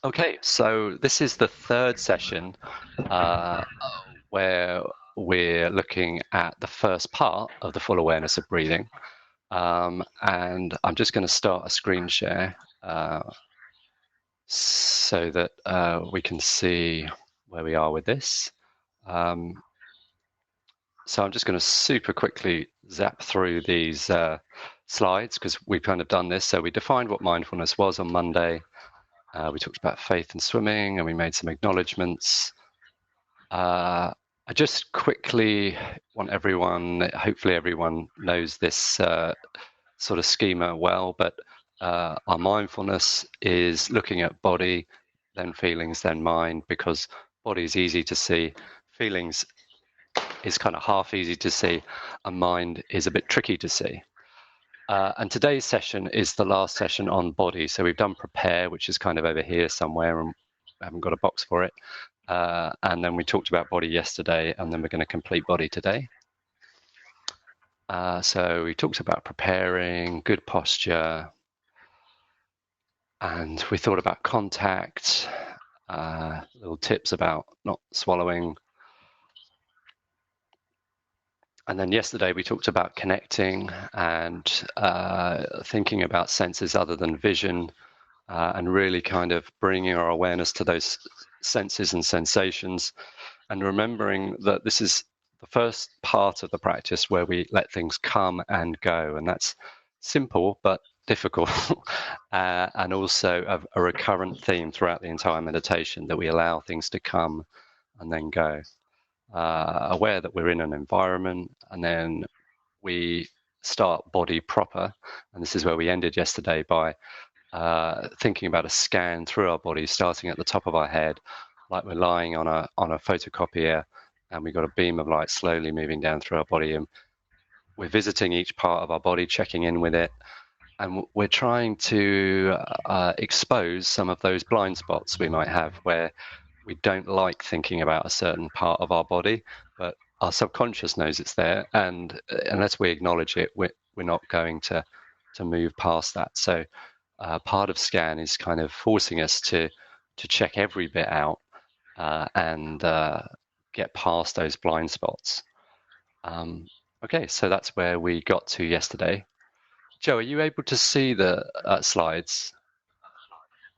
Okay, so this is the third session uh, where we're looking at the first part of the full awareness of breathing. And I'm just going to start a screen share so that we can see where we are with this. So I'm just going to super quickly zap through these slides because we've kind of done this. So we defined what mindfulness was on Monday. We talked about faith and swimming, and we made some acknowledgements. I just quickly want everyone, hopefully everyone knows this sort of schema well, but our mindfulness is looking at body, then feelings, then mind, because body is easy to see, feelings is kind of half easy to see, and mind is a bit tricky to see. And today's session is the last session on body. So we've done prepare, which is kind of over here somewhere, and I haven't got a box for it. And then we talked about body yesterday, and then we're going to complete body today. So we talked about preparing, good posture, and we thought about contact, little tips about not swallowing. And then yesterday we talked about connecting and thinking about senses other than vision, and really kind of bringing our awareness to those senses and sensations, and remembering that this is the first part of the practice where we let things come and go, and that's simple but difficult, and also a recurrent theme throughout the entire meditation, that we allow things to come and then go, aware that we're in an environment, and then we start body proper, and this is where we ended yesterday by thinking about a scan through our body, starting at the top of our head, like we're lying on a photocopier, and we've got a beam of light slowly moving down through our body, and we're visiting each part of our body, checking in with it, and we're trying to expose some of those blind spots we might have where we don't like thinking about a certain part of our body, but our subconscious knows it's there, and unless we acknowledge it, we're not going to move past that. So part of scan is kind of forcing us to check every bit out, and get past those blind spots. Okay, so that's where we got to yesterday. Joe, are you able to see the slides?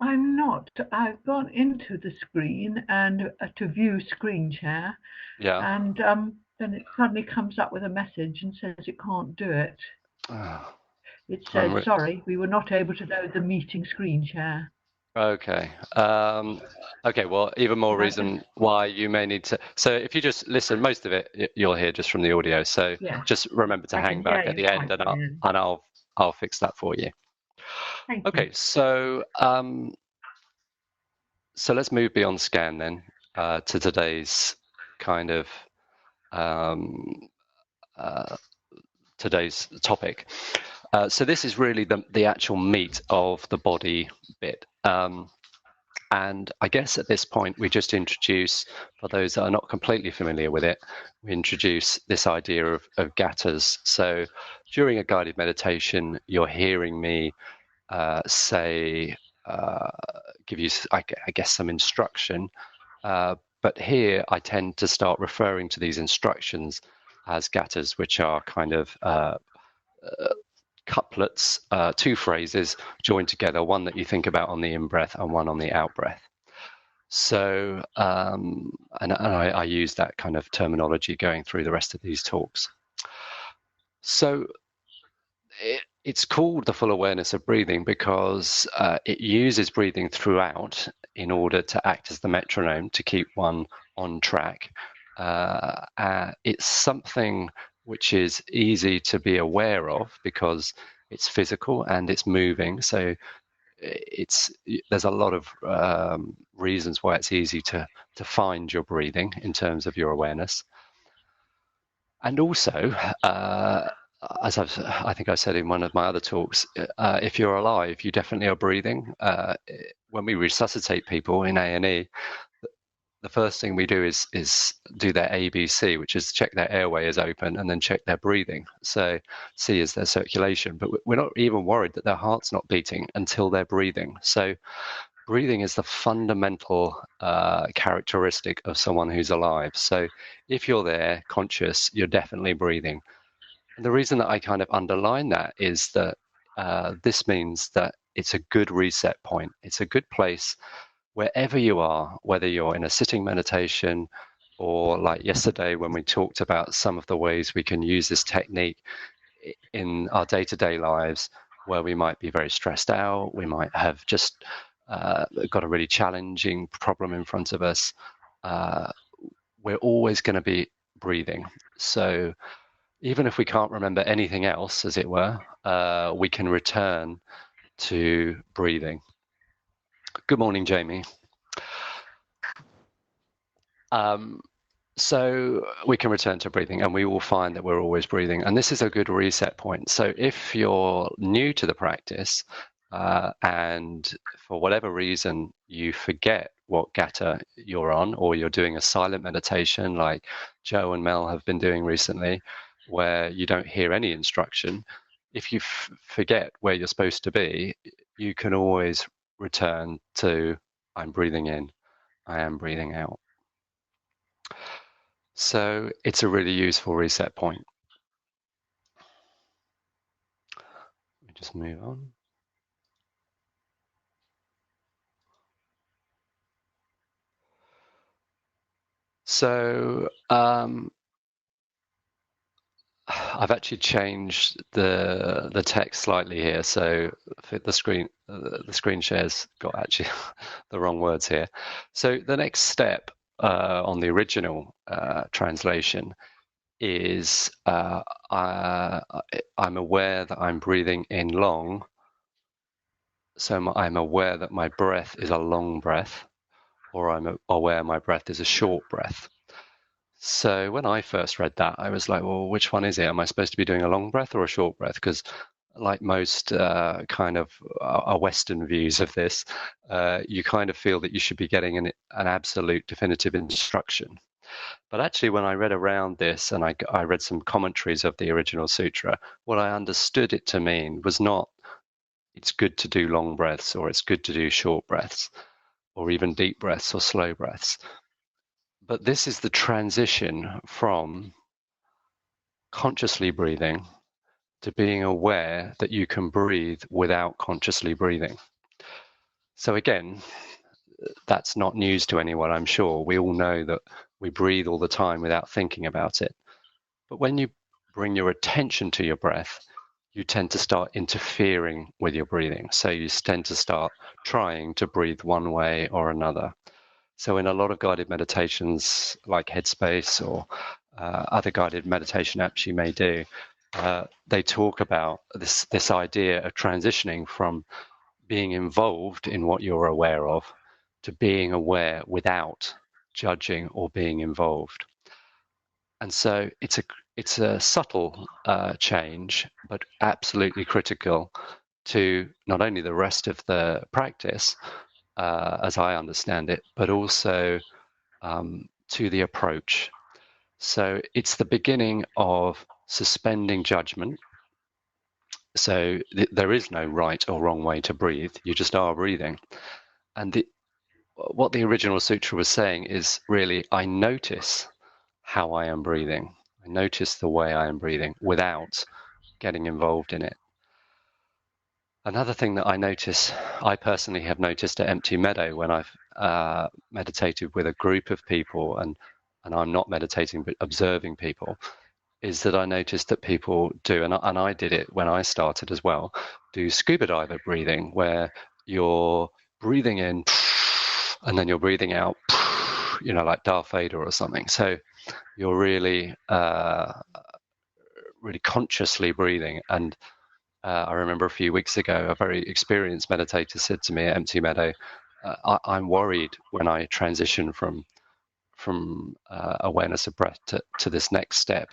I'm not. I've gone into the screen and to view screen share, Yeah. and then it suddenly comes up with a message and says it can't do it. Oh, It says, sorry, we were not able to load the meeting screen share. okay. Okay, well, even more reason why you may need to. So if you just listen, most of it you'll hear just from the audio. So just remember to hang back at the end, and I'll fix that for you. Thank Okay, you. so so let's move beyond scan then, to today's kind of today's topic. So this is really the actual meat of the body bit. And I guess at this point, we just introduce, for those that are not completely familiar with it, we introduce this idea of gathas. So during a guided meditation, you're hearing me say, give you, I guess, some instruction. But here I tend to start referring to these instructions as gathas, which are kind of couplets, two phrases joined together, one that you think about on the in-breath and one on the out-breath. So, and I use that kind of terminology going through the rest of these talks. So it's called the full awareness of breathing because it uses breathing throughout in order to act as the metronome to keep one on track. It's something which is easy to be aware of because it's physical and it's moving. So there's a lot of reasons why it's easy to find your breathing in terms of your awareness. And also, as I think I said in one of my other talks, if you're alive, you definitely are breathing. When we resuscitate people in A&E, the first thing we do is do their ABC, which is check their airway is open and then check their breathing. So C is their circulation, but we're not even worried that their heart's not beating until they're breathing. So breathing is the fundamental characteristic of someone who's alive. So if you're there, conscious, you're definitely breathing. And the reason that I kind of underline that is that this means that it's a good reset point. It's a good place wherever you are, whether you're in a sitting meditation or like yesterday when we talked about some of the ways we can use this technique in our day-to-day lives, where we might be very stressed out, we might have just got a really challenging problem in front of us. We're always going to be breathing. So even if we can't remember anything else, as it were, we can return to breathing. Good morning, Jamie. So we can return to breathing, and we will find that we're always breathing. And this is a good reset point. So if you're new to the practice and for whatever reason you forget what gatha you're on, or you're doing a silent meditation like Joe and Mel have been doing recently, where you don't hear any instruction, if you forget where you're supposed to be, you can always return to I'm breathing in, I am breathing out. So it's a really useful reset point. Let me just move on. So I've actually changed the text slightly here. So the screen share's got actually the wrong words here. So the next step on the original translation is I'm aware that I'm breathing in long. So I'm aware that my breath is a long breath, or I'm aware my breath is a short breath. So when I first read that, I was like, well, which one is it? Am I supposed to be doing a long breath or a short breath? Because like most kind of Western views of this, you kind of feel that you should be getting an absolute definitive instruction. But actually, when I read around this and I read some commentaries of the original sutra, what I understood it to mean was not it's good to do long breaths or it's good to do short breaths or even deep breaths or slow breaths. But this is the transition from consciously breathing to being aware that you can breathe without consciously breathing. So again, that's not news to anyone, I'm sure. We all know that we breathe all the time without thinking about it. But when you bring your attention to your breath, you tend to start interfering with your breathing. So you tend to start trying to breathe one way or another. So in a lot of guided meditations like Headspace or other guided meditation apps you may do, they talk about this idea of transitioning from being involved in what you're aware of to being aware without judging or being involved. And so it's a subtle change, but absolutely critical to not only the rest of the practice, as I understand it, but also to the approach. So it's the beginning of suspending judgment. So there is no right or wrong way to breathe. You just are breathing. And what the original sutra was saying is really, I notice how I am breathing. I notice the way I am breathing without getting involved in it. Another thing that I personally have noticed at Empty Meadow when I've meditated with a group of people and I'm not meditating but observing people, is that I noticed that people do, and I did it when I started as well, do scuba diver breathing, where you're breathing in and then you're breathing out, like Darth Vader or something. So you're really, really consciously breathing. And I remember a few weeks ago, a very experienced meditator said to me at Empty Meadow, I'm worried when I transition from awareness of breath to this next step,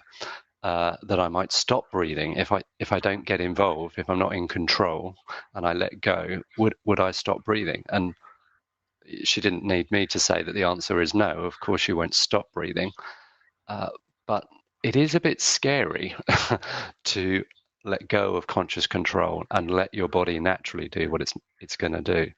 that I might stop breathing if I don't get involved, if I'm not in control and I let go. Would I stop breathing? And she didn't need me to say that the answer is no. Of course, you won't stop breathing, but it is a bit scary to let go of conscious control and let your body naturally do what it's going to do.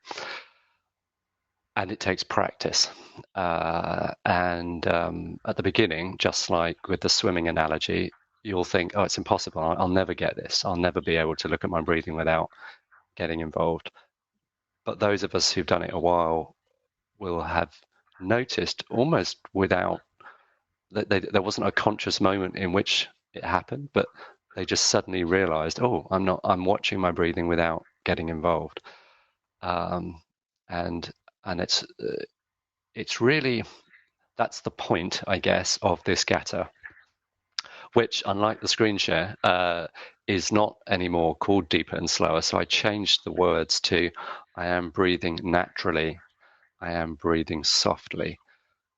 and it takes practice. And at the beginning, just like with the swimming analogy, you'll think, oh, it's impossible. I'll never get this. I'll never be able to look at my breathing without getting involved. But those of us who've done it a while will have noticed almost without there wasn't a conscious moment in which it happened, but they just suddenly realized, oh, I'm watching my breathing without getting involved. Um, and and it's really, that's the point, I guess, of this Gatter, which, unlike the screen share, is not anymore called Deeper and Slower. So I changed the words to I am breathing naturally, I am breathing softly.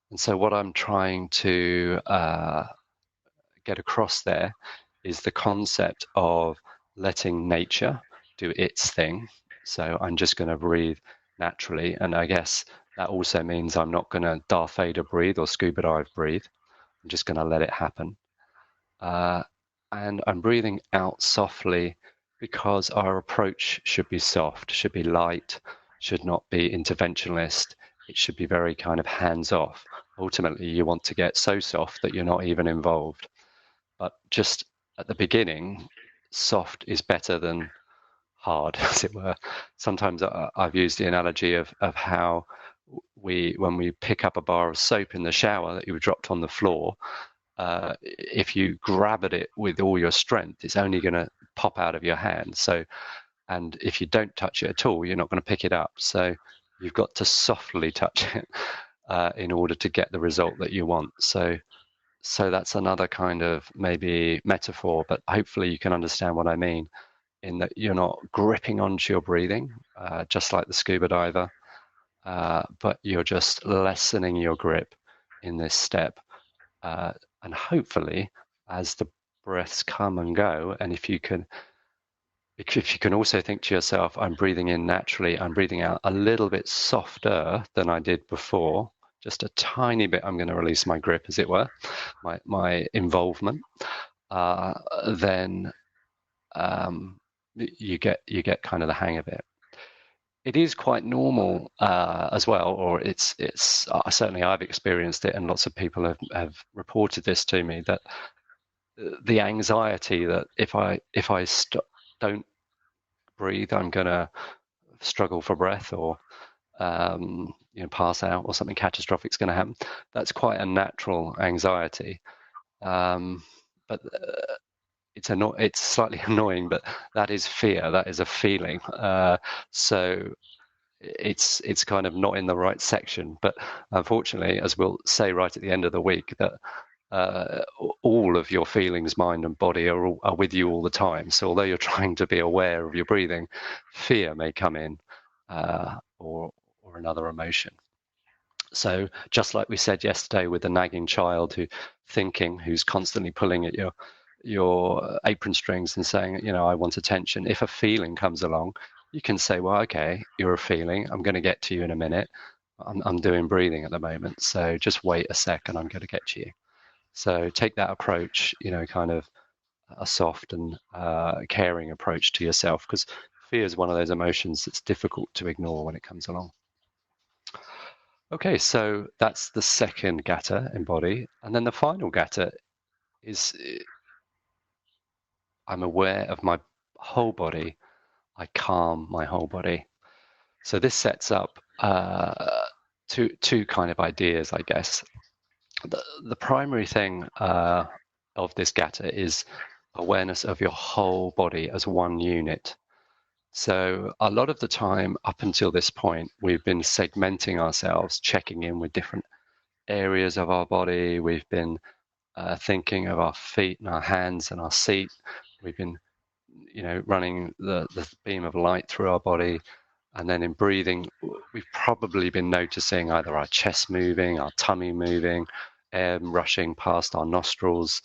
And so what I'm trying to get across there is the concept of letting nature do its thing. So I'm just going to breathe naturally. And I guess that also means I'm not going to Darth Vader breathe or scuba dive breathe. I'm just going to let it happen. And I'm breathing out softly because our approach should be soft, should be light, should not be interventionist. It should be very kind of hands off. Ultimately, you want to get so soft that you're not even involved. But just at the beginning, soft is better than hard, as it were. Sometimes I've used the analogy of how when we pick up a bar of soap in the shower that you've dropped on the floor, if you grab at it with all your strength, it's only going to pop out of your hand. So, and if you don't touch it at all, you're not going to pick it up. So you've got to softly touch it in order to get the result that you want. So that's another kind of maybe metaphor, but hopefully you can understand what I mean, in that you're not gripping onto your breathing, just like the scuba diver, but you're just lessening your grip in this step. And hopefully, as the breaths come and go, and if you can also think to yourself, I'm breathing in naturally, I'm breathing out a little bit softer than I did before, just a tiny bit, I'm going to release my grip, as it were, my involvement, then you get kind of the hang of it. It is quite normal as well, or it's certainly I've experienced it, and lots of people have reported this to me, that the anxiety that if I don't breathe, I'm going to struggle for breath, or pass out, or something catastrophic is going to happen. That's quite a natural anxiety, but it's slightly annoying, but that is fear. That is a feeling. So it's kind of not in the right section. But unfortunately, as we'll say right at the end of the week, that all of your feelings, mind and body, are with you all the time. So although you're trying to be aware of your breathing, fear may come in, or another emotion. So just like we said yesterday with the nagging child who's constantly pulling at your apron strings and saying, I want attention. If a feeling comes along, you can say, well, okay, you're a feeling. I'm going to get to you in a minute. I'm doing breathing at the moment, so just wait a second. I'm going to get to you. So take that approach, kind of a soft and caring approach to yourself, because fear is one of those emotions that's difficult to ignore when it comes along. Okay, so that's the second Gatta in body. And then the final Gatta is I'm aware of my whole body. I calm my whole body. So this sets up two kind of ideas, I guess. The primary thing of this Gatta is awareness of your whole body as one unit. So a lot of the time up until this point, we've been segmenting ourselves, checking in with different areas of our body. We've been thinking of our feet and our hands and our seat. We've been, running the beam of light through our body. And then in breathing, we've probably been noticing either our chest moving, our tummy moving, air rushing past our nostrils.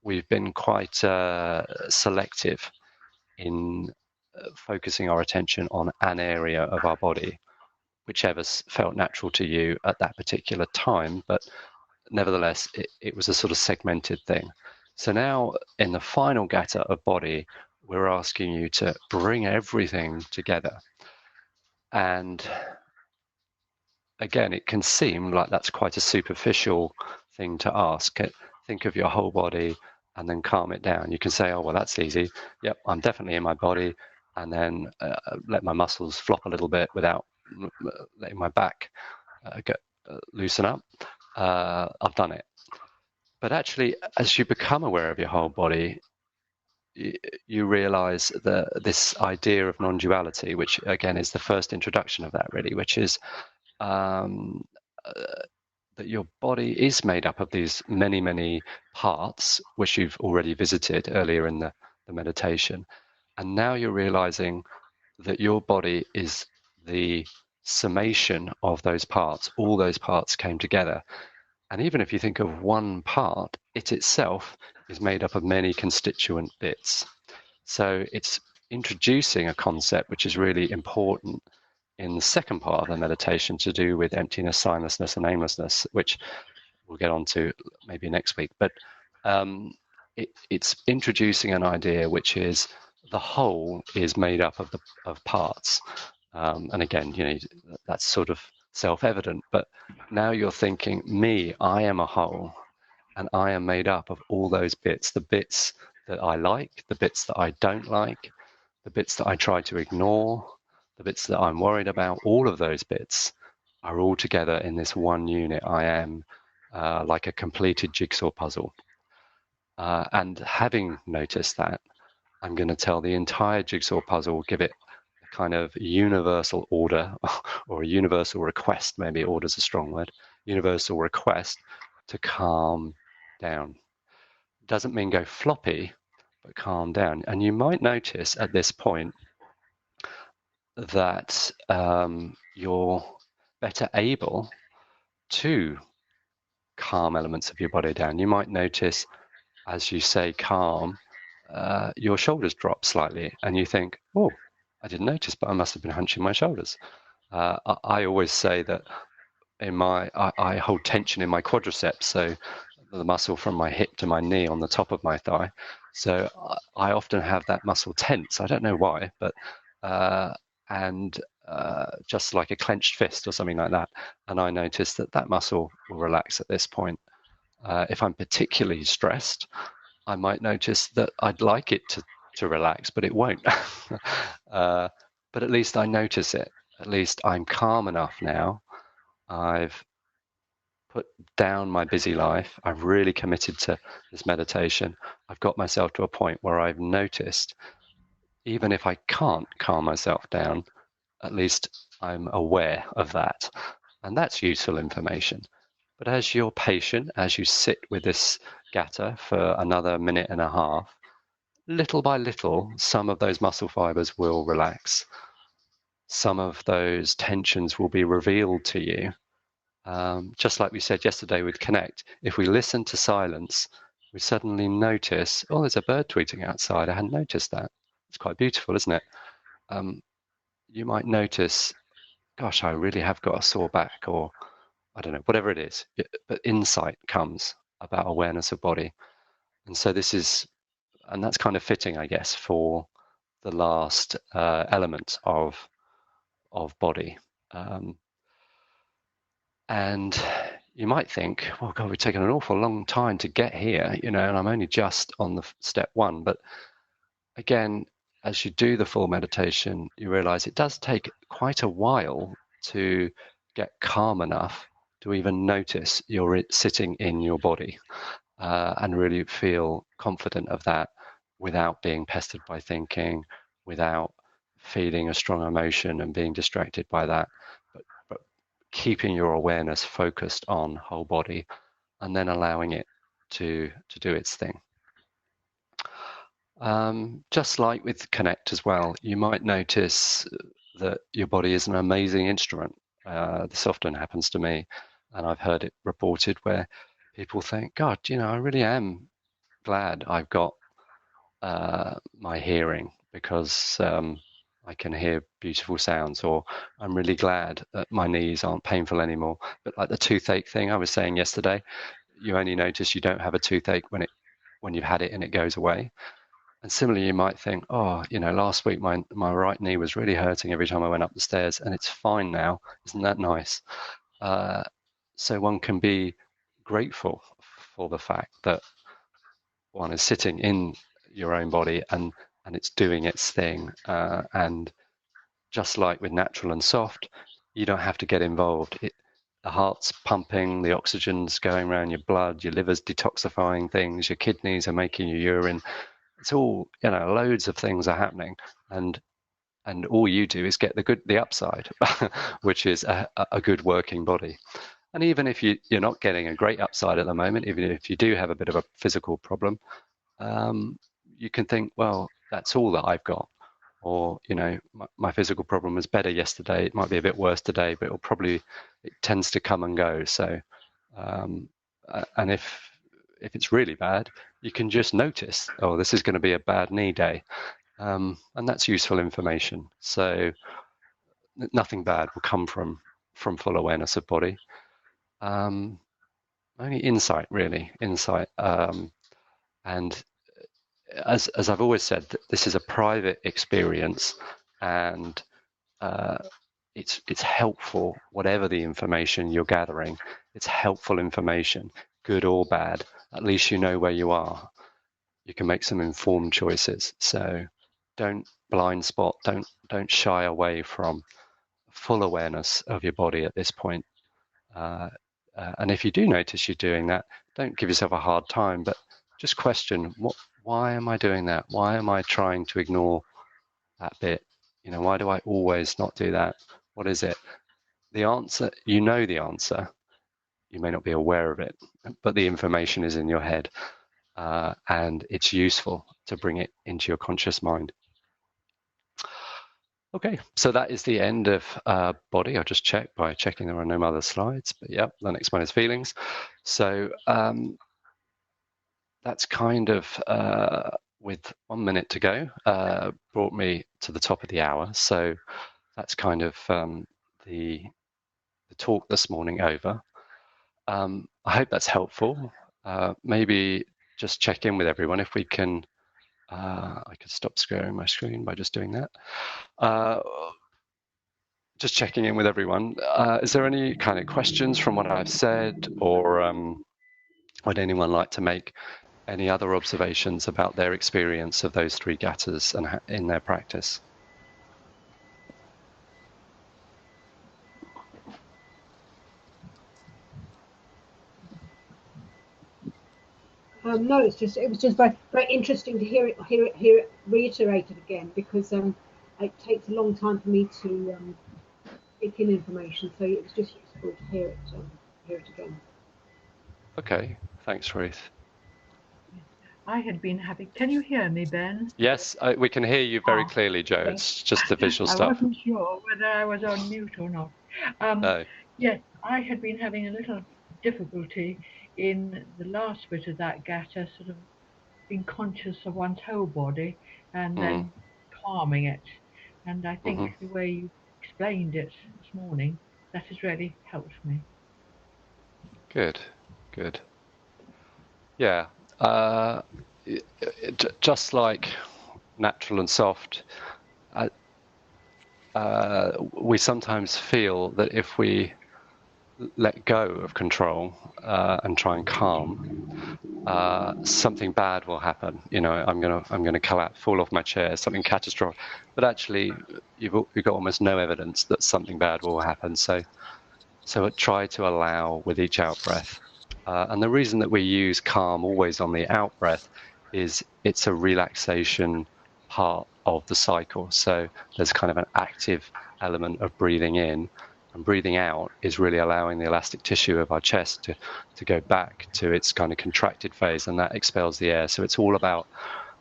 We've been quite selective in focusing our attention on an area of our body, whichever felt natural to you at that particular time. But nevertheless, it was a sort of segmented thing. So now in the final Gatta of body, we're asking you to bring everything together. And again, it can seem like that's quite a superficial thing to ask. Think of your whole body and then calm it down. You can say, oh, well, that's easy. Yep, I'm definitely in my body. And then let my muscles flop a little bit without letting my back loosen up. I've done it. But actually, as you become aware of your whole body, you realize that this idea of non-duality, which again is the first introduction of that, really, which is um, uh, that your body is made up of these many, many parts, which you've already visited earlier in the meditation. And now you're realizing that your body is the summation of those parts. All those parts came together. And even if you think of one part, it itself is made up of many constituent bits. So it's introducing a concept which is really important in the second part of the meditation to do with emptiness, signlessness, and aimlessness, which we'll get on to maybe next week. But it's introducing an idea which is the whole is made up of parts. And again, that's sort of self-evident. But now you're thinking, me, I am a whole, and I am made up of all those bits, the bits that I like, the bits that I don't like, the bits that I try to ignore, the bits that I'm worried about, all of those bits are all together in this one unit. I am like a completed jigsaw puzzle. And having noticed that, I'm going to tell the entire jigsaw puzzle, give it a kind of universal order or a universal request, maybe order is a strong word, universal request to calm down. Doesn't mean go floppy, but calm down. And you might notice at this point that you're better able to calm elements of your body down. You might notice as you say calm, your shoulders drop slightly and you think, oh, I didn't notice, but I must have been hunching my shoulders. I always say that I hold tension in my quadriceps, so the muscle from my hip to my knee on the top of my thigh. So I often have that muscle tense. I don't know why, but and just like a clenched fist or something like that. And I notice that muscle will relax at this point. If I'm particularly stressed, I might notice that I'd like it to relax, but it won't. But at least I notice it. At least I'm calm enough now. I've put down my busy life. I've really committed to this meditation. I've got myself to a point where I've noticed, even if I can't calm myself down, at least I'm aware of that. And that's useful information. But as you're patient, as you sit with this gatha for another minute and a half, little by little, some of those muscle fibers will relax. Some of those tensions will be revealed to you. Just like we said yesterday with Connect, if we listen to silence, we suddenly notice, oh, there's a bird tweeting outside. I hadn't noticed that. It's quite beautiful, isn't it? You might notice, gosh, I really have got a sore back, or I don't know, whatever it is. But insight comes about awareness of body. And so and that's kind of fitting, I guess, for the last element of body. And you might think, well, God, we've taken an awful long time to get here, and I'm only just on the step one. But again, as you do the full meditation, you realize it does take quite a while to get calm enough to even notice you're sitting in your body and really feel confident of that without being pestered by thinking, without feeling a strong emotion and being distracted by that, but keeping your awareness focused on whole body and then allowing it to do its thing. Just like with Connect as well, you might notice that your body is an amazing instrument. This often happens to me, and I've heard it reported where people think, God, I really am glad I've got my hearing because I can hear beautiful sounds, or I'm really glad that my knees aren't painful anymore. But like the toothache thing I was saying yesterday, you only notice you don't have a toothache when you've had it and it goes away. And similarly, you might think, oh, last week my right knee was really hurting every time I went up the stairs, and it's fine now. Isn't that nice? so one can be grateful for the fact that one is sitting in your own body and it's doing its thing. And just like with natural and soft, you don't have to get involved. The heart's pumping, the oxygen's going around your blood, your liver's detoxifying things, your kidneys are making your urine. It's all, loads of things are happening, and all you do is get the upside, which is a good working body. And even if you're not getting a great upside at the moment, even if you do have a bit of a physical problem, you can think, well, that's all that I've got. Or, my physical problem was better yesterday. It might be a bit worse today, but it tends to come and go. So, and if it's really bad, you can just notice, oh, this is going to be a bad knee day. And that's useful information. So nothing bad will come from full awareness of body. Only insight, really, insight. And as I've always said, this is a private experience, and it's helpful, whatever the information you're gathering. It's helpful information, good or bad. At least you know where you are. You can make some informed choices. So don't blind spot. Don't shy away from full awareness of your body at this point. And if you do notice you're doing that, don't give yourself a hard time, but just question, why am I doing that? Why am I trying to ignore that bit? Why do I always not do that? What is it? The answer, the answer. You may not be aware of it, but the information is in your head, and it's useful to bring it into your conscious mind. Okay, so that is the end of body. I'll just check by checking there are no other slides, but yeah, the next one is feelings. So that's kind of, with 1 minute to go, brought me to the top of the hour. So that's kind of the talk this morning over. I hope that's helpful. Maybe just check in with everyone if we can. I could stop sharing my screen by just doing that. Just checking in with everyone. Is there any kind of questions from what I've said, or would anyone like to make any other observations about their experience of those three gathas and in their practice? No, it was just very, very interesting to hear it reiterated again, because it takes a long time for me to take in information, so it was just useful to hear it again. Okay, thanks, Ruth. I had been having. Can you hear me, Ben? Yes, we can hear you very clearly, Joe. Okay. It's just the visual stuff. I wasn't sure whether I was on mute or not. No. Yes, I had been having a little difficulty in the last bit of that gatha, sort of being conscious of one's whole body and then calming it. And I think the way you explained it this morning, that has really helped me. Good. Yeah. Just like natural and soft, we sometimes feel that if we let go of control and try and calm, something bad will happen. I'm gonna collapse, fall off my chair, something catastrophic. But actually, you've got almost no evidence that something bad will happen. So try to allow with each out breath. And the reason that we use calm always on the out breath is it's a relaxation part of the cycle. So there's kind of an active element of breathing in, and breathing out is really allowing the elastic tissue of our chest to go back to its kind of contracted phase, and that expels the air. So it's all about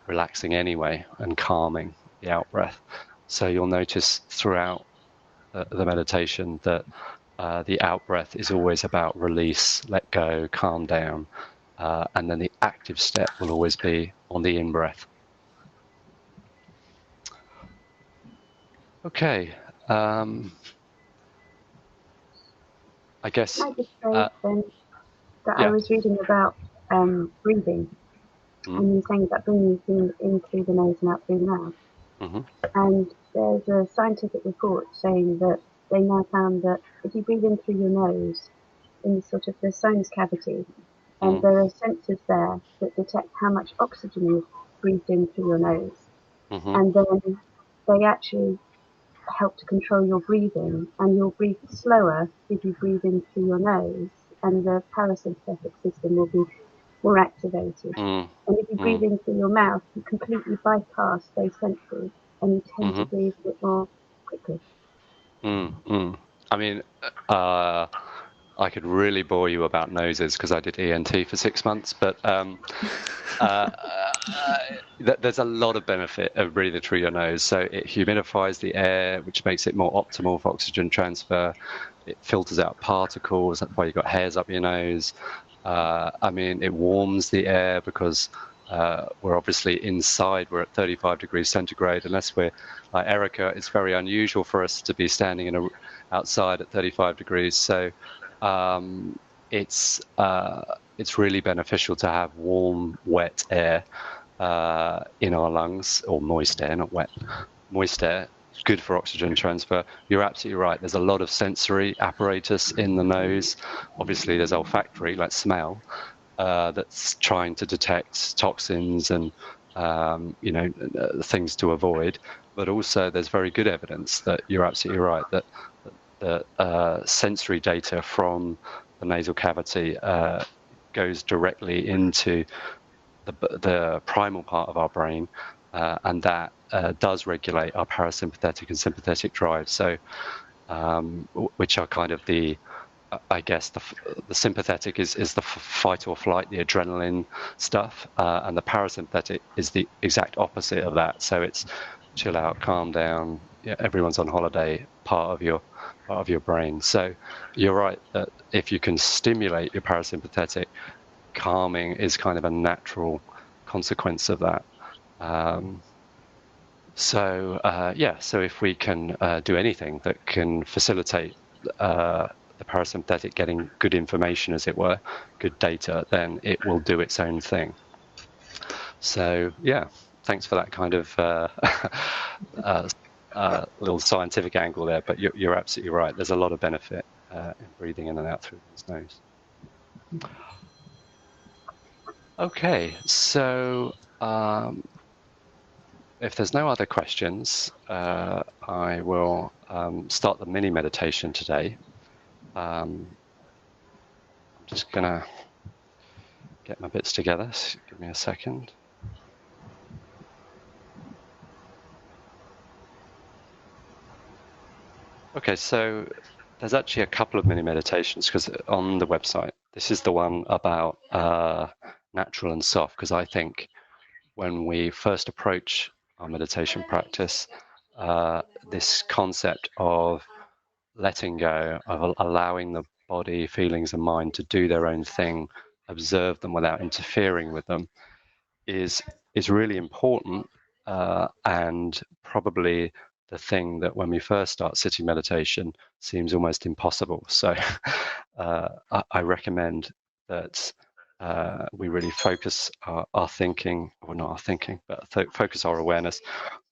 relaxing anyway and calming the out breath. So you'll notice throughout the meditation that the out breath is always about release, let go, calm down, and then the active step will always be on the in breath. Okay. I guess. Can I just say that I was reading about breathing, and you're saying that breathing in through the nose and out through the mouth. And there's a scientific report saying that they now found that if you breathe in through your nose, in sort of the sinus cavity, and there are sensors there that detect how much oxygen you've breathed in through your nose, and then they actually help to control your breathing, and you'll breathe slower if you breathe in through your nose, and the parasympathetic system will be more activated. And if you breathe in through your mouth, you completely bypass those sensors, and you tend to breathe a bit more quickly. I mean, I could really bore you about noses because I did ENT for 6 months, but there's a lot of benefit of breathing through your nose. So it humidifies the air, which makes it more optimal for oxygen transfer. It filters out particles. That's why you've got hairs up your nose. I mean, it warms the air because we're obviously inside. We're at 35 degrees centigrade. Unless we're like Erica, it's very unusual for us to be standing outside at 35 degrees. So it's really beneficial to have warm, wet air in our lungs, or moist air, not wet, moist air. Good for oxygen transfer. You're absolutely right. There's a lot of sensory apparatus in the nose. Obviously, there's olfactory, like smell, that's trying to detect toxins and things to avoid. But also, there's very good evidence that you're absolutely right that the sensory data from the nasal cavity goes directly into the primal part of our brain, and that does regulate our parasympathetic and sympathetic drive. So, which are kind of I guess the sympathetic is the fight or flight, the adrenaline stuff, and the parasympathetic is the exact opposite of that. So it's chill out, calm down. Yeah, everyone's on holiday. Part of your brain. So you're right that if you can stimulate your parasympathetic, calming is kind of a natural consequence of that. So if we can do anything that can facilitate the parasympathetic getting good information, as it were, good data, then it will do its own thing. So yeah, thanks for that kind of little scientific angle there, but you're absolutely right. There's a lot of benefit in breathing in and out through one's nose. Okay, so if there's no other questions, I will start the mini meditation today. I'm just going to get my bits together. So give me a second. Okay, so there's actually a couple of mini meditations because on the website, this is the one about natural and soft, because I think when we first approach our meditation practice, this concept of letting go, of allowing the body, feelings, and mind to do their own thing, observe them without interfering with them, is really important, and probably the thing that when we first start sitting meditation seems almost impossible. So I recommend that we really focus our thinking, or not our thinking, but focus our awareness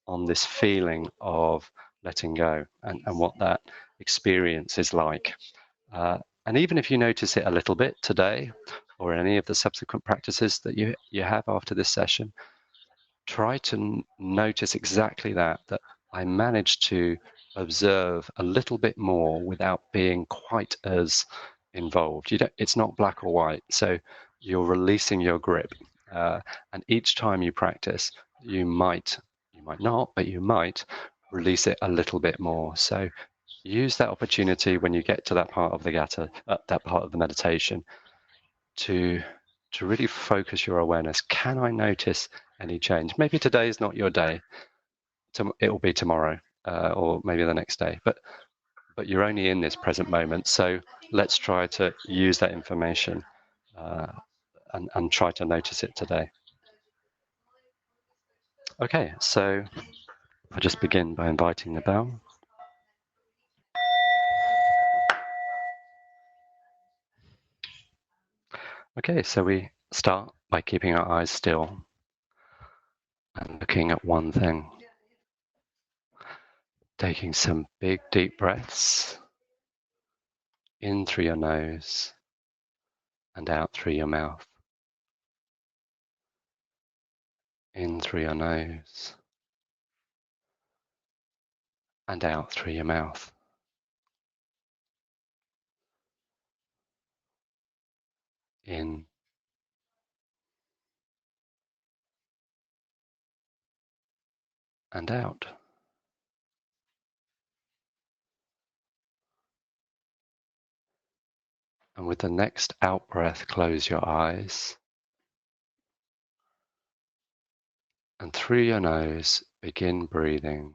on this feeling of letting go and what that experience is like. And even if you notice it a little bit today, or any of the subsequent practices that you have after this session, try to notice exactly that I managed to observe a little bit more without being quite as involved. It's not black or white, so you're releasing your grip. And each time you practice, you might not, but you might release it a little bit more. So use that opportunity when you get to that part of the that part of the meditation, to really focus your awareness. Can I notice any change? Maybe today is not your day. It will be tomorrow, or maybe the next day. But you're only in this present moment. So let's try to use that information and try to notice it today. Okay, so I'll just begin by inviting the bell. Okay, so we start by keeping our eyes still and looking at one thing. taking some big deep breaths in through your nose and out through your mouth. In through your nose and out through your mouth. In and out. And with the next out breath, close your eyes. And through your nose, begin breathing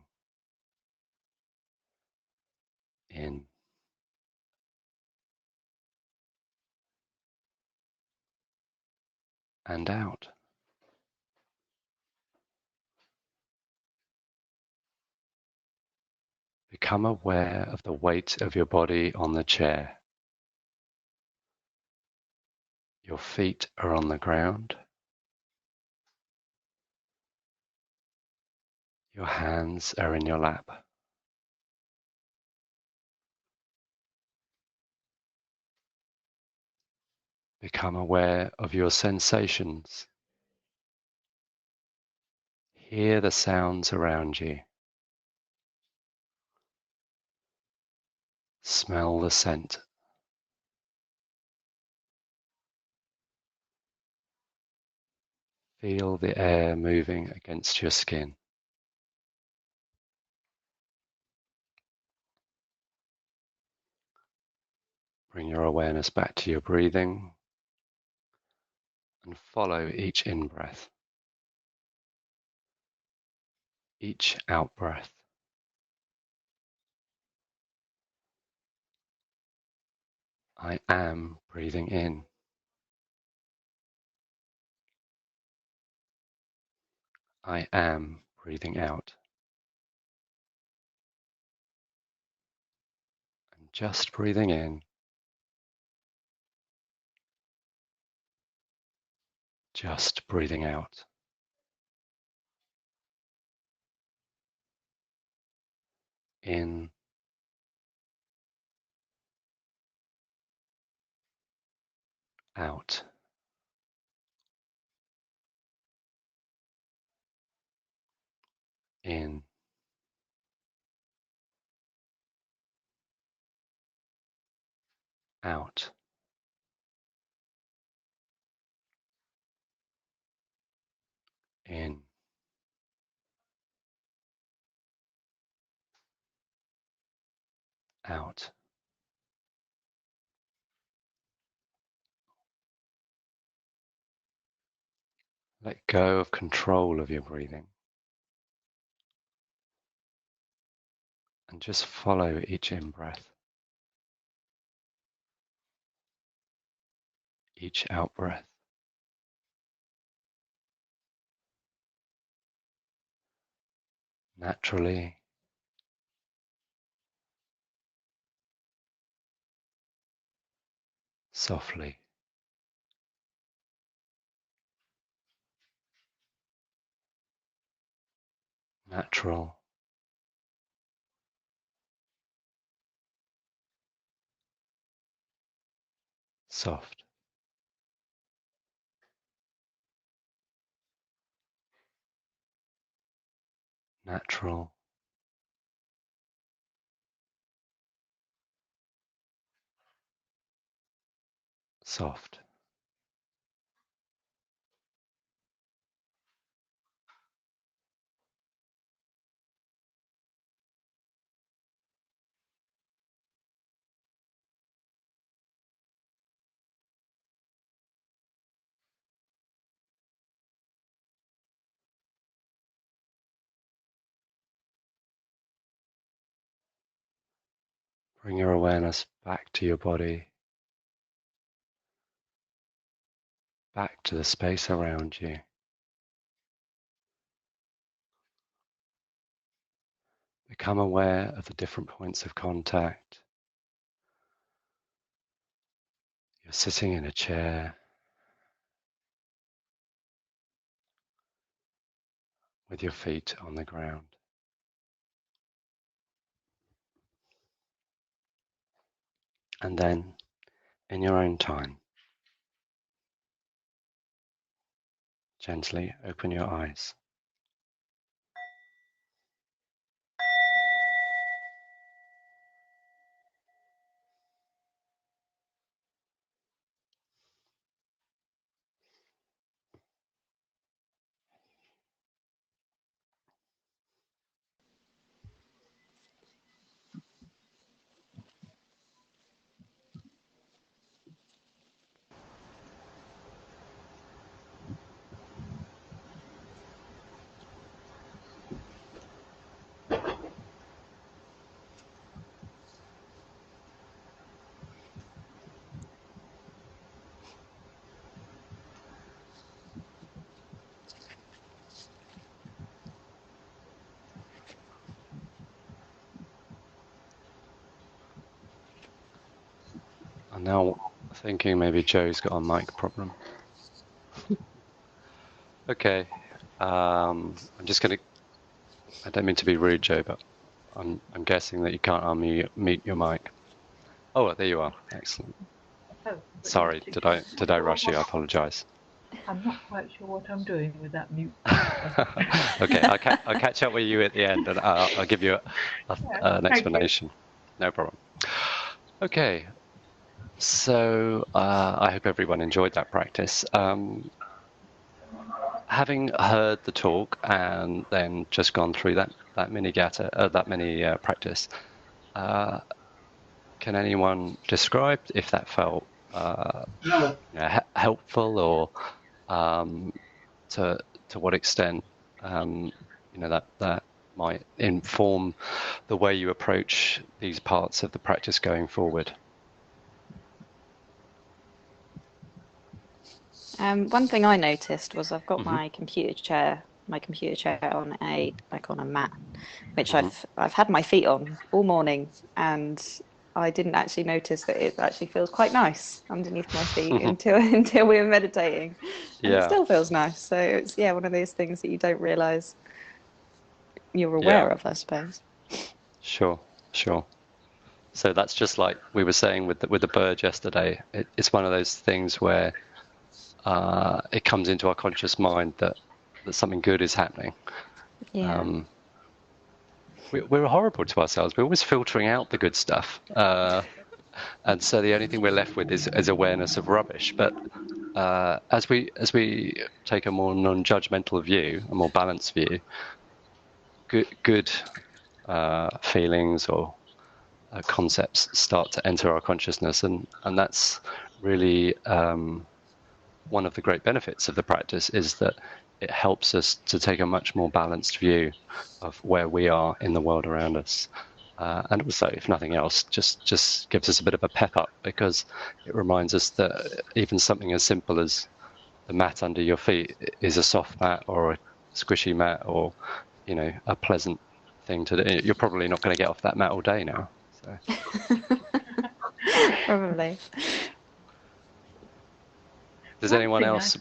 in and out. Become aware of the weight of your body on the chair. Your feet are on the ground. Your hands are in your lap. Become aware of your sensations. Hear the sounds around you. Smell the scent. Feel the air moving against your skin. Bring your awareness back to your breathing and follow each in-breath, each out-breath. I am breathing in. I am breathing out. And just breathing in, just breathing out. In out. In out. In out. Let go of control of your breathing and just follow each in-breath, each out-breath. Naturally, softly. Natural, soft. Natural, soft. Bring your awareness back to your body, back to the space around you. Become aware of the different points of contact. You're sitting in a chair with your feet on the ground. And then, in your own time, gently open your eyes. I'm now thinking maybe Joe's got a mic problem. Okay. I'm just going to, I don't mean to be rude, Joe, but I'm guessing that you can't unmute your mic. Oh, there you are. Excellent. Oh, Sorry, did I rush you? I apologise. I'm not quite sure what I'm doing with that mute. Okay, I'll catch up with you at the end, and I'll give you an explanation. No problem. Okay, so I hope everyone enjoyed that practice. Having heard the talk and then just gone through that mini practice, can anyone describe if that felt helpful, or to what extent that might inform the way you approach these parts of the practice going forward? One thing I noticed was I've got my computer chair on a mat, which I've had my feet on all morning, and I didn't actually notice that it actually feels quite nice underneath my feet until we were meditating. And it still feels nice. So it's one of those things that you don't realise you're aware of, I suppose. Sure. So that's just like we were saying with the bird yesterday. It's one of those things where it comes into our conscious mind that something good is happening. Yeah. We're horrible to ourselves. We're always filtering out the good stuff. And so the only thing we're left with is awareness of rubbish. But as we take a more non-judgmental view, a more balanced view, good feelings or concepts start to enter our consciousness, and that's really one of the great benefits of the practice, is that it helps us to take a much more balanced view of where we are in the world around us. And also, if nothing else, just gives us a bit of a pep up, because it reminds us that even something as simple as the mat under your feet is a soft mat or a squishy mat, or a pleasant thing to do. You're probably not going to get off that mat all day now. So. Probably. Does anyone else?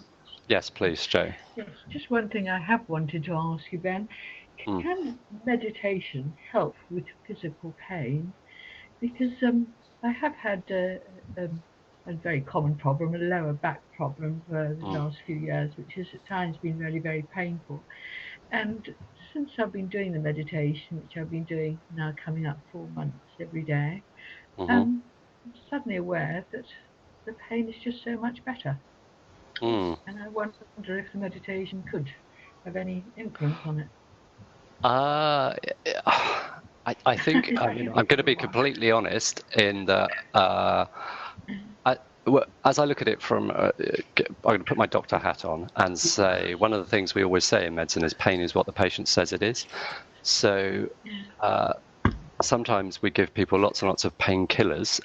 Yes, please, Joe. Yes, just one thing I have wanted to ask you, Ben. Can meditation help with physical pain? Because I have had a very common problem, a lower back problem for the last few years, which has at times been very, very painful. And since I've been doing the meditation, which I've been doing now coming up 4 months every day, I'm suddenly aware that the pain is just so much better. And I wonder if the meditation could have any influence on it. I think I'm going to be completely honest in that as I look at it from, I'm going to put my doctor hat on and say, one of the things we always say in medicine is pain is what the patient says it is. So sometimes we give people lots and lots of painkillers,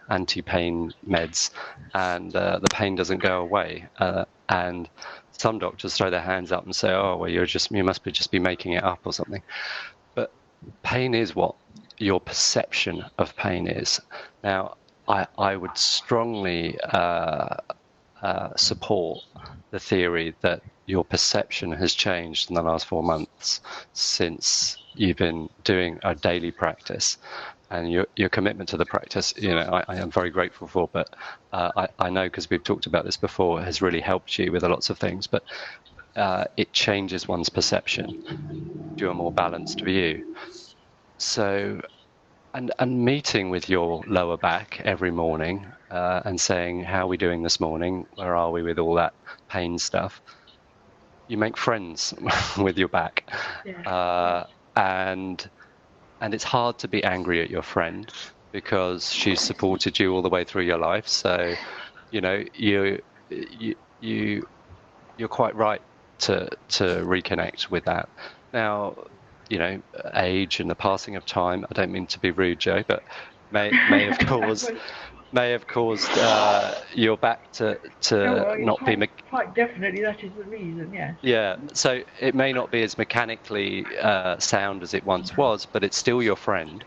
anti-pain meds, and the pain doesn't go away. And some doctors throw their hands up and say, "Oh, well, you must just be making it up or something." But pain is what your perception of pain is. Now, I would strongly support the theory that your perception has changed in the last 4 months since you've been doing a daily practice. and your commitment to the practice, I am very grateful for. But I know, because we've talked about this before, has really helped you with lots of things. But it changes one's perception to a more balanced view. So, and meeting with your lower back every morning and saying, how are we doing this morning? Where are we with all that pain stuff? You make friends with your back. Yeah. And it's hard to be angry at your friend, because she's supported you all the way through your life. So, you're quite right to reconnect with that. Now, age and the passing of time, I don't mean to be rude, Joe, but may have caused your back to not be. Quite definitely, that is the reason. Yes. Yeah. So it may not be as mechanically sound as it once was, but it's still your friend,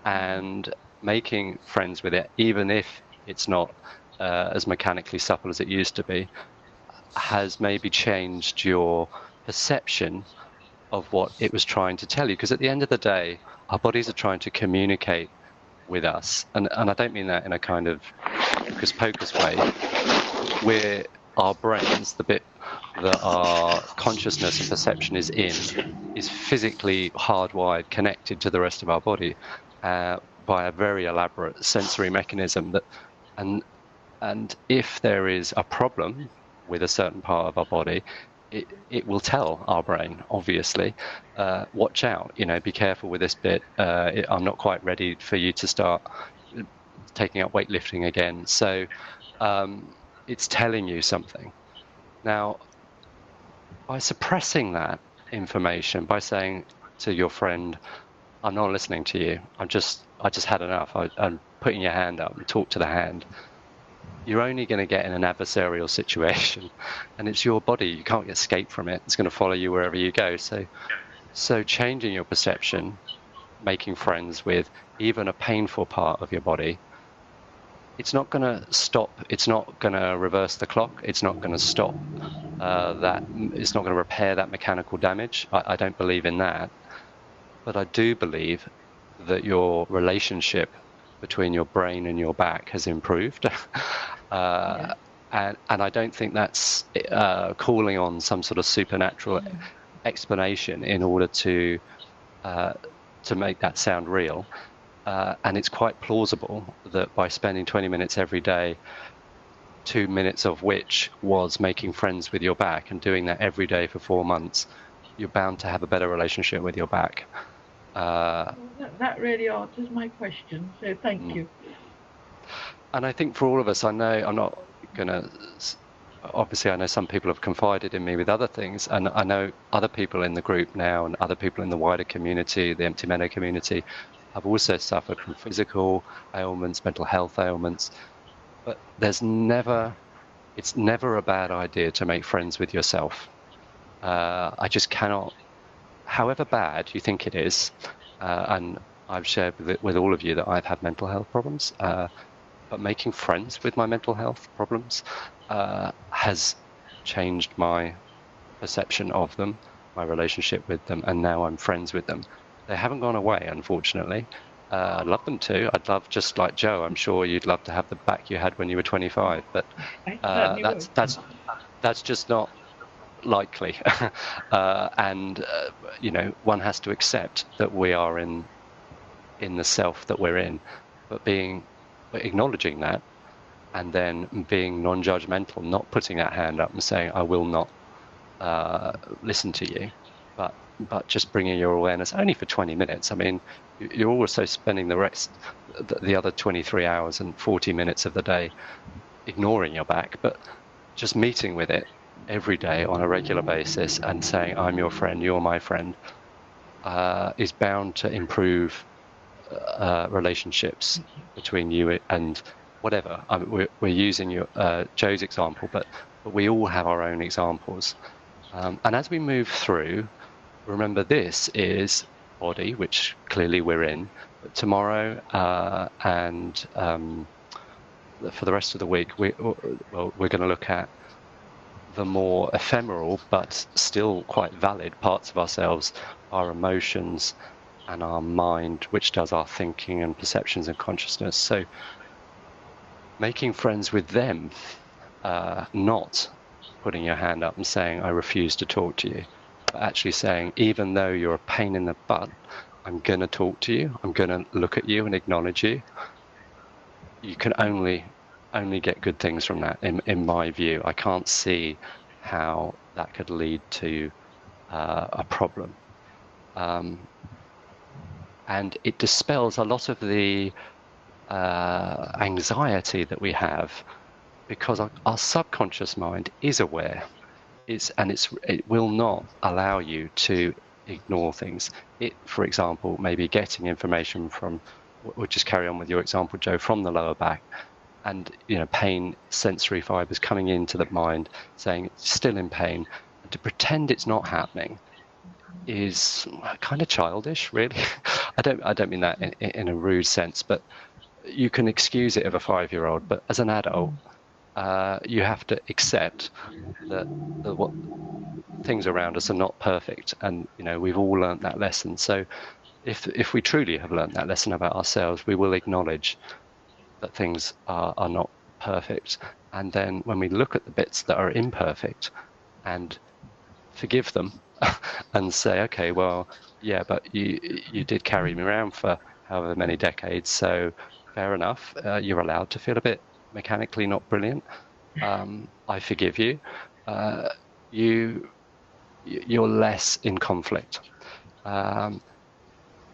and making friends with it, even if it's not as mechanically supple as it used to be, has maybe changed your perception of what it was trying to tell you. Because at the end of the day, our bodies are trying to communicate with us, and I don't mean that in a kind of hocus pocus way. Our brains, the bit that our consciousness and perception is physically hardwired, connected to the rest of our body by a very elaborate sensory mechanism. And if there is a problem with a certain part of our body, it will tell our brain, obviously, watch out, be careful with this bit. I'm not quite ready for you to start taking up weightlifting again. So it's telling you something. Now, by suppressing that information, by saying to your friend, I'm not listening to you, I just had enough, I'm putting your hand up and talk to the hand, you're only going to get in an adversarial situation, and it's your body. You can't escape from it. It's going to follow you wherever you go. So changing your perception, making friends with even a painful part of your body, it's not going to stop. It's not going to reverse the clock. It's not going to stop that. It's not going to repair that mechanical damage. I don't believe in that. But I do believe that your relationship between your brain and your back has improved. And I don't think that's calling on some sort of supernatural explanation in order to make that sound real. And it's quite plausible that by spending 20 minutes every day, 2 minutes of which was making friends with your back, and doing that every day for 4 months, you're bound to have a better relationship with your back. That really answers my question, so thank you. And I think for all of us, I know I'm not going to, obviously I know some people have confided in me with other things, and I know other people in the group now and other people in the wider community, the Empty Meadow community, have also suffered from physical ailments, mental health ailments. But it's never a bad idea to make friends with yourself. I just cannot, however bad you think it is, and I've shared with all of you that I've had mental health problems, but making friends with my mental health problems has changed my perception of them, my relationship with them, and now I'm friends with them. They haven't gone away, unfortunately. I'd love them to. I'd love, just like Joe, I'm sure you'd love to have the back you had when you were 25, but that's just not likely. And one has to accept that we are in the self that we're in, but acknowledging that, and then being non-judgmental, not putting that hand up and saying, I will not listen to you, but just bringing your awareness only for 20 minutes. I mean, you're also spending the other 23 hours and 40 minutes of the day ignoring your back, but just meeting with it every day on a regular basis and saying, I'm your friend, you're my friend, is bound to improve relationships between you and whatever. I mean, we're using Joe's example, but we all have our own examples. And as we move through, remember, this is body, which clearly we're in. But tomorrow and for the rest of the week, we're going to look at the more ephemeral but still quite valid parts of ourselves, our emotions, and our mind, which does our thinking and perceptions and consciousness. So making friends with them, not putting your hand up and saying, I refuse to talk to you, but actually saying, even though you're a pain in the butt, I'm going to talk to you. I'm going to look at you and acknowledge you. You can only get good things from that, in my view. I can't see how that could lead to a problem. And it dispels a lot of the anxiety that we have, because our subconscious mind is aware. It will not allow you to ignore things. It, for example, maybe getting information from, we'll just carry on with your example, Joe, from the lower back, and pain sensory fibers coming into the mind saying it's still in pain, and to pretend it's not happening is kind of childish, really. I don't mean that in a rude sense, but you can excuse it of a 5-year-old, but as an adult, you have to accept that what things around us are not perfect, and we've all learned that lesson. So if we truly have learned that lesson about ourselves, we will acknowledge that things are not perfect, and then when we look at the bits that are imperfect and forgive them and say, okay, well, yeah, but you did carry me around for however many decades, so fair enough, you're allowed to feel a bit mechanically not brilliant. I forgive you. You're less in conflict.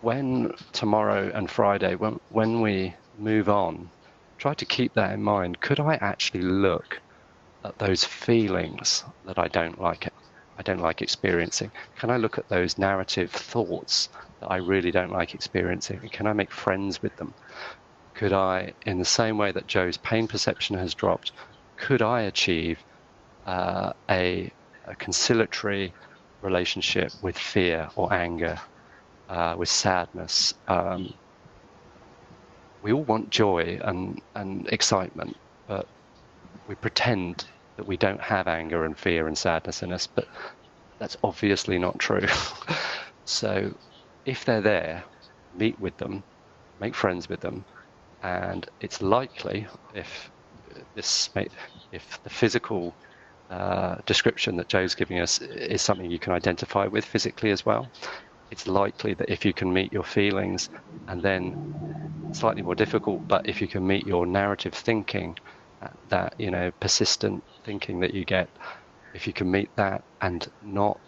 When tomorrow and Friday, when we move on, try to keep that in mind. Could I actually look at those feelings that I don't like experiencing? Can I look at those narrative thoughts that I really don't like experiencing? Can I make friends with them? Could I, in the same way that Joe's pain perception has dropped, could I achieve a conciliatory relationship with fear or anger, with sadness? We all want joy and excitement, but we pretend that we don't have anger and fear and sadness in us, but that's obviously not true. So if they're there, meet with them, make friends with them, and it's likely, if the physical description that Joe's giving us is something you can identify with physically as well, it's likely that if you can meet your feelings, and then slightly more difficult, but if you can meet your narrative thinking, that persistent thinking that you get, if you can meet that and not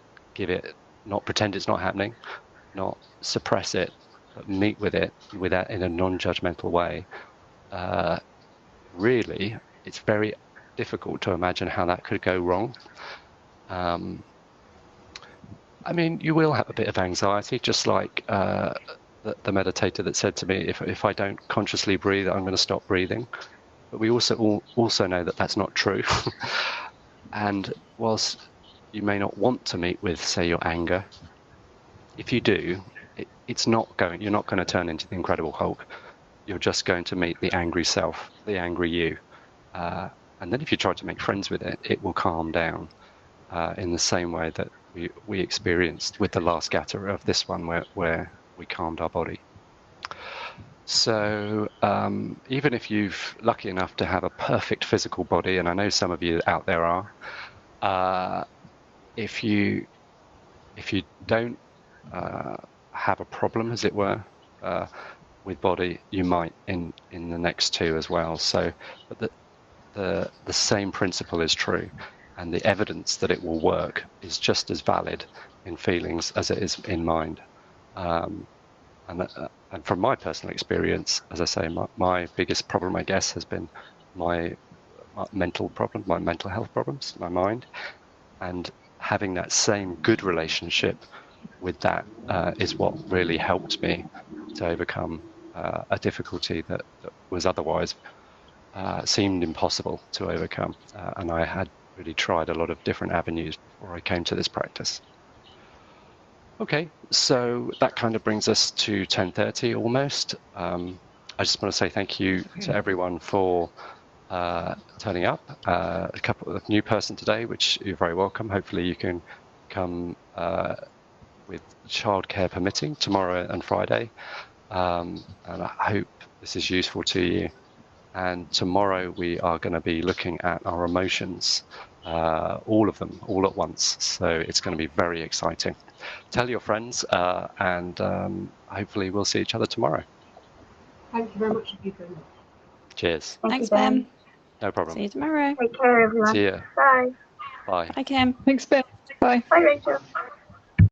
pretend it's not happening, not suppress it, but meet with it in a non-judgmental way, really, it's very difficult to imagine how that could go wrong. I mean, you will have a bit of anxiety, just like the meditator that said to me, if I don't consciously breathe, I'm going to stop breathing. But we also know that that's not true. And whilst you may not want to meet with, say, your anger, if you do, you're not going to turn into the Incredible Hulk. You're just going to meet the angry self, the angry you. And then if you try to make friends with it, it will calm down in the same way that we experienced with the last scatter of this one, where we calmed our body. So even if you've lucky enough to have a perfect physical body, and I know some of you out there are, if you don't have a problem, as it were, with body, you might in the next two as well. So, but the same principle is true, and the evidence that it will work is just as valid in feelings as it is in mind. And from my personal experience, as I say, my biggest problem, I guess, has been my mental problem, my mental health problems, my mind, and having that same good relationship with that is what really helped me to overcome a difficulty that was otherwise seemed impossible to overcome. And I had really tried a lot of different avenues before I came to this practice. Okay, so that kind of brings us to 10:30 almost. I just want to say thank you to everyone for turning up. A couple of new person today, which you're very welcome. Hopefully you can come with childcare permitting, tomorrow and Friday. And I hope this is useful to you. And tomorrow we are going to be looking at our emotions, all of them, all at once. So it's going to be very exciting. Tell your friends, and hopefully we'll see each other tomorrow. Thank you very much, Ethan. Cheers. Thanks, Ben. No problem. See you tomorrow. Take care, everyone. See you. Bye. Bye. Bye, Kim. Thanks, Ben. Bye. Bye, Rachel.